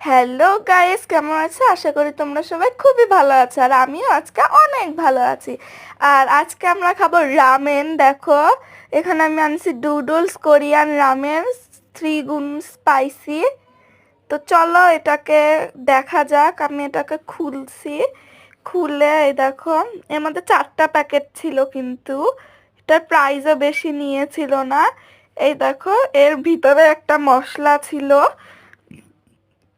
Hello guys, কেমন আছো? আশা করি তোমরা সবাই খুবই ভালো আছো, আর আমিও আজকে অনেক ভালো আছি। আর আজকে আমরা খাবো রামেন। দেখো, এখানে আমি আনছি ডুডলস কোরিয়ান রামেন 3 গুণ স্পাইসি। তো চলো এটাকে দেখা যাক। আমি এটাকে খুলছি। খুলে এই দেখো, এর মধ্যে 4টা প্যাকেট ছিল, কিন্তু এটার প্রাইসও বেশি নিয়েছিল না। এই দেখো, এর ভিতরে একটা মশলা ছিল,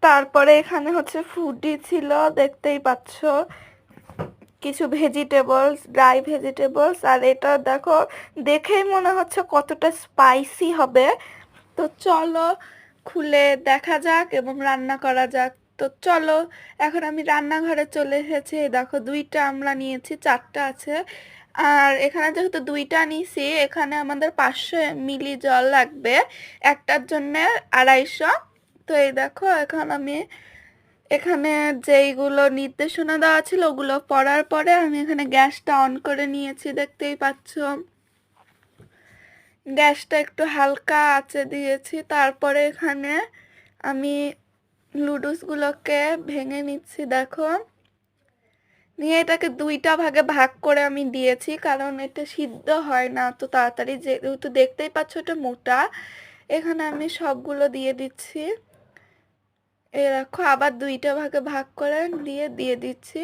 তারপরে এখানে হচ্ছে ফুডি ছিল, দেখতেই পাচ্ছ, কিছু ভেজিটেবলস, ড্রাই ভেজিটেবলস। আর এটা দেখো, দেখেই মনে হচ্ছে কতটা স্পাইসি হবে। তো চলো খুলে দেখা যাক এবং রান্না করা যাক। তো চলো, এখন আমি রান্নাঘরে চলে এসেছি। এই দেখো, 2টা আমরা নিয়েছি, 4টা আছে। আর এখানে যেহেতু 2টা নিয়েছি, এখানে আমাদের 500 মিলি জল লাগবে, একটার জন্য 250। তো এই দেখো, এখন আমি এখানে যেইগুলো নির্দেশনা দেওয়া ছিল ওগুলো পড়ার পরে আমি এখানে গ্যাসটা অন করে নিয়েছি, দেখতেই পাচ্ছ। গ্যাসটা একটু হালকা আঁচে দিয়েছি। তারপরে এখানে আমি লুডুসগুলোকে ভেঙে নিচ্ছি, দেখো। নিয়ে এটাকে 2টা ভাগে ভাগ করে আমি দিয়েছি, কারণ এটা সিদ্ধ হয় না তো তাড়াতাড়ি, যেহেতু দেখতেই পাচ্ছ এটা মোটা। এখানে আমি সবগুলো দিয়ে দিচ্ছি। এই দেখো, আবার 2টা ভাগে ভাগ করে দিয়ে দিয়ে দিচ্ছি।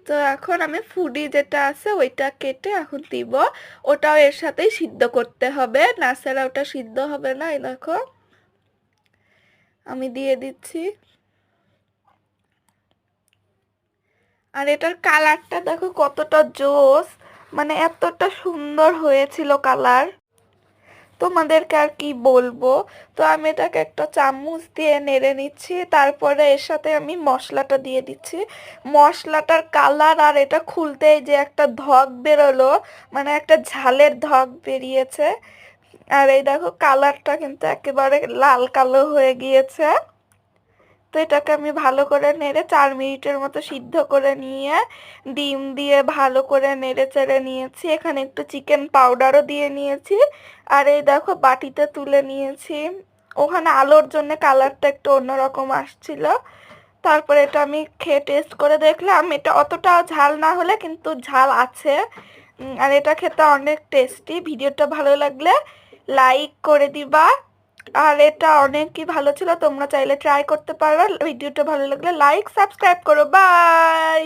তো এখন আমি ফুডি যেটা আছে ওইটা কেটে এখন দিব। ওটাও এর সাথেই সিদ্ধ করতে হবে, না ছাড়া ওটা সিদ্ধ হবে না। এই দেখো, আমি দিয়ে দিচ্ছি। আর এটার কালারটা দেখো কতটা জোস, মানে এতটা সুন্দর হয়েছিল কালার, তোমাদেরকে আর কি বলবো। তো আমি এটাকে একটা চামচ দিয়ে নেড়ে নিচ্ছি, তারপরে এর সাথে আমি মশলাটা দিয়ে দিচ্ছি। মশলাটার কালার আর এটা খুলতেই যে একটা ধক বেরোলো, মানে একটা ঝালের ধক বেরিয়েছে। আর এই দেখো, কালারটা কিন্তু একেবারে লাল কালো হয়ে গিয়েছে। তো এটাকে আমি ভালো করে নেড়ে 4 মিনিটের মতো সিদ্ধ করে নিয়ে ডিম দিয়ে ভালো করে নেড়ে চেড়ে নিয়েছি। এখানে একটু চিকেন পাউডারও দিয়ে নিয়েছি। আর এই দেখো, বাটিতে তুলে নিয়েছি। ওখানে আলোর জন্য কালারটা একটু অন্যরকম আসছিল। তারপরে এটা আমি খেয়ে টেস্ট করে দেখলাম, এটা অতটা ঝাল না হলে কিন্তু ঝাল আছে। আর এটা খেতে অনেক টেস্টি। ভিডিওটা ভালো লাগলে লাইক করে দিবা। আর এটা অনেকই ভালো ছিল, তোমরা চাইলে ট্রাই করতে পারো। ভিডিওটা ভালো লাগলে লাইক সাবস্ক্রাইব করো। বাই।